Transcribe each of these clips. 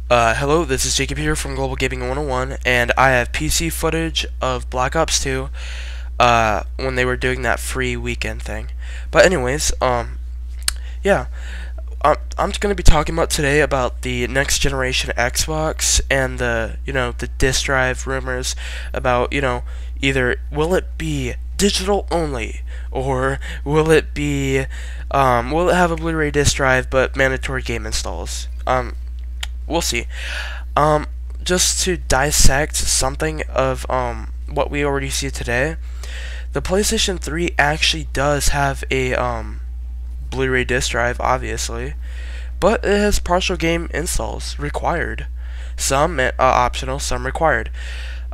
Hello, this is Jacob here from Global Gaming 101, and I have PC footage of Black Ops 2, when they were doing that free weekend thing. But anyways, yeah, I'm just gonna be talking about today about the next generation Xbox and the disk drive rumors about, either will it be digital only, or will it have a Blu-ray disc drive but mandatory game installs? We'll see. Just to dissect something of what we already see today, the PlayStation 3 actually does have a Blu-ray disc drive, obviously, but it has partial game installs required. Some optional, some required.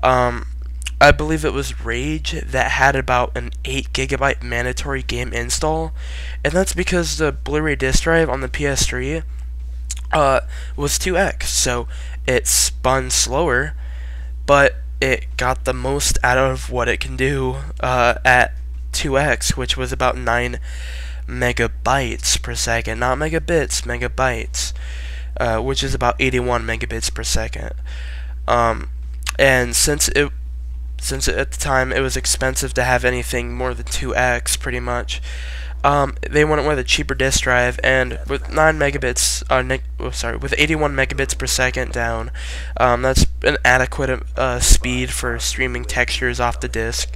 I believe it was Rage that had about an 8 GB mandatory game install, and that's because the Blu-ray disc drive on the PS3 was 2x, so it spun slower, but it got the most out of what it can do at 2x, which was about 9 megabytes per second, not megabits, megabytes, which is about 81 megabits per second. And since at the time it was expensive to have anything more than 2x, pretty much, they went with a cheaper disk drive, and with 9 megabits, with 81 megabits per second down, that's an adequate speed for streaming textures off the disk.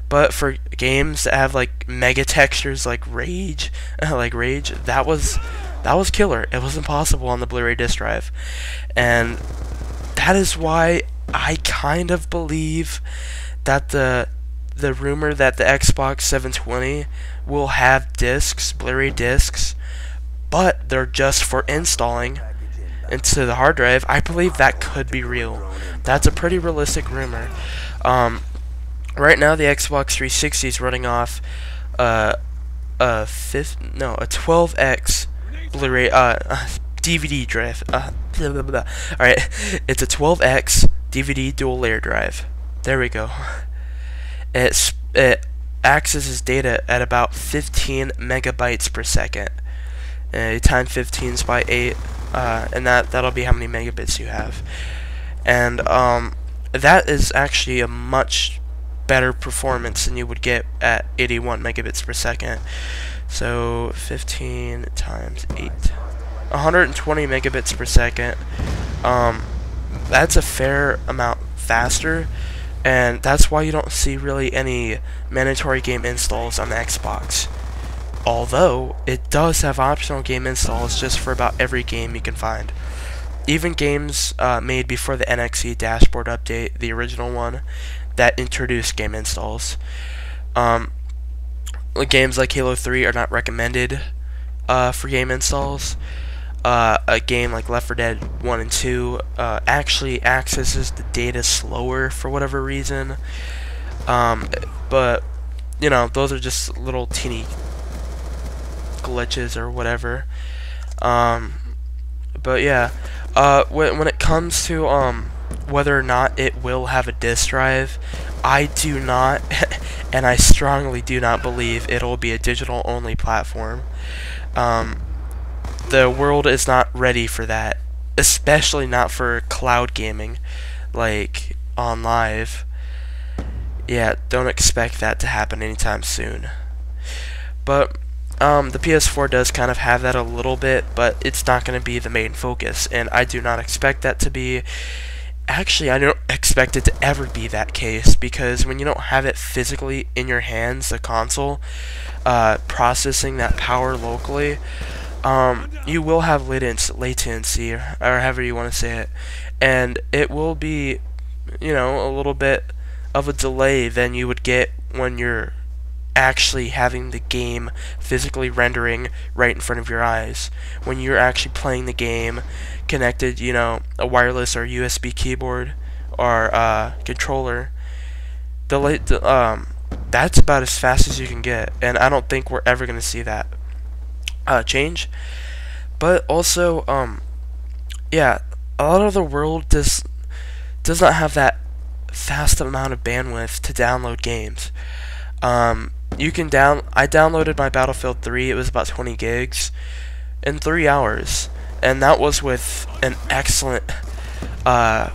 But for games that have like mega textures like Rage, that was killer. It was impossible on the Blu-ray disc drive, and that is why I kind of believe that the rumor that the Xbox 720 will have discs, Blu-ray discs, but they're just for installing into the hard drive, I believe that could be real. That's a pretty realistic rumor. Right now the Xbox 360 is running off a 12x Blu-ray DVD drive. Alright, it's a 12x DVD dual layer drive. There we go. It accesses data at about 15 megabytes per second. Times 15 by 8, and that'll be how many megabits you have. And that is actually a much better performance than you would get at 81 megabits per second. So 15 times 8, 120 megabits per second. That's a fair amount faster, and that's why you don't see really any mandatory game installs on the Xbox. Although it does have optional game installs just for about every game you can find. Even games made before the NXE dashboard update, the original one, that introduced game installs. Games like Halo 3 are not recommended for game installs. A game like Left 4 Dead 1 and 2 actually accesses the data slower for whatever reason. But, those are just little teeny glitches or whatever. But yeah, when it comes to whether or not it will have a disk drive, I do not, and I strongly do not believe it'll be a digital only platform. The world is not ready for that, especially not for cloud gaming, like on live. Yeah, don't expect that to happen anytime soon. But the PS4 does kind of have that a little bit, but it's not going to be the main focus, and I do not expect that to be. Actually, I don't expect it to ever be that case, because when you don't have it physically in your hands, the console, processing that power locally, you will have latency, or however you want to say it, and it will be, a little bit of a delay than you would get when you're actually having the game physically rendering right in front of your eyes. When you're actually playing the game connected, a wireless or USB keyboard or controller, that's about as fast as you can get, and I don't think we're ever going to see that change. But also, yeah, a lot of the world does not have that fast amount of bandwidth to download games. I downloaded my Battlefield 3, it was about 20 gigs, in 3 hours. and that was with an excellent I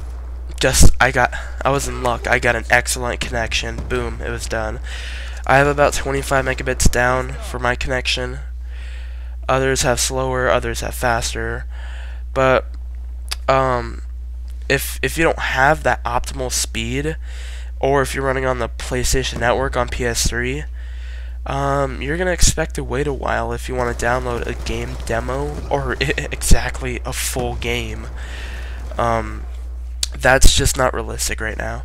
was in luck. I got an excellent connection. Boom, it was done. I have about 25 megabits down for my connection. Others have slower, others have faster. But if you don't have that optimal speed, or if you're running on the PlayStation Network on PS3, you're gonna expect to wait a while if you want to download a game demo or exactly a full game. That's just not realistic right now.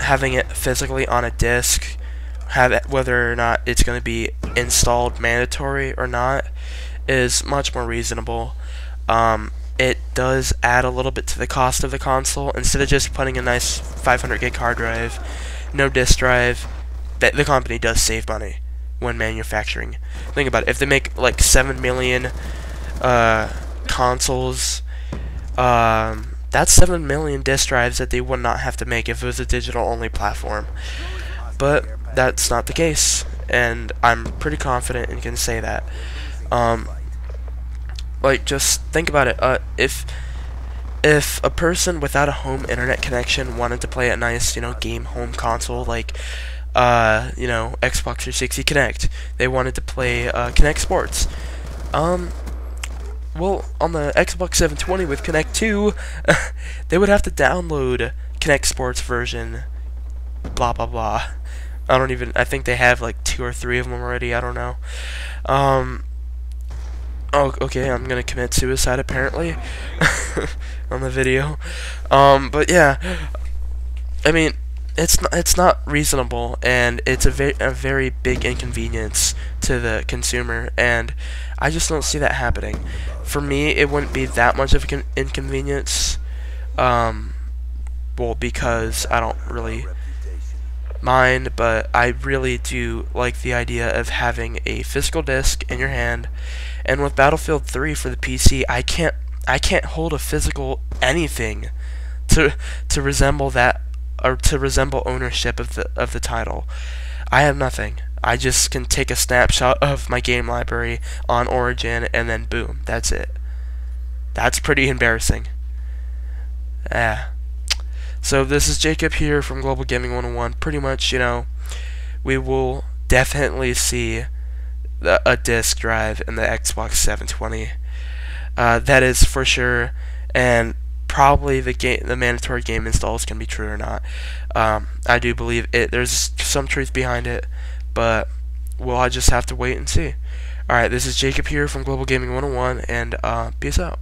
Having it physically on a disc, whether or not it's going to be installed mandatory or not, is much more reasonable. It does add a little bit to the cost of the console. Instead of just putting a nice 500 gig hard drive, no disk drive, the company does save money when manufacturing. Think about it. If they make like 7 million consoles, that's 7 million disk drives that they would not have to make if it was a digital-only platform. But that's not the case, and I'm pretty confident and can say that. Like, just think about it. If a person without a home internet connection wanted to play a nice, game home console like, Xbox 360 Kinect, they wanted to play Kinect Sports. Well, on the Xbox 720 with Kinect 2, they would have to download Kinect Sports version, blah blah blah. I think they have like 2 or 3 of them already, I don't know. Oh, okay, I'm gonna commit suicide apparently on the video. But yeah, I mean, it's not reasonable, and it's a very big inconvenience to the consumer, and I just don't see that happening. For me, it wouldn't be that much of an inconvenience, well, because I don't really mind, but I really do like the idea of having a physical disc in your hand. And with Battlefield 3 for the PC, I can't hold a physical anything to resemble that, or to resemble ownership of the title. I have nothing. I just can take a snapshot of my game library on Origin, and then boom, that's it. That's pretty embarrassing. Yeah. So this is Jacob here from Global Gaming 101. Pretty much, we will definitely see a disc drive in the Xbox 720. That is for sure, and probably the mandatory game installs can be true or not. I do believe it. There's some truth behind it, but I just have to wait and see. Alright, this is Jacob here from Global Gaming 101, and peace out.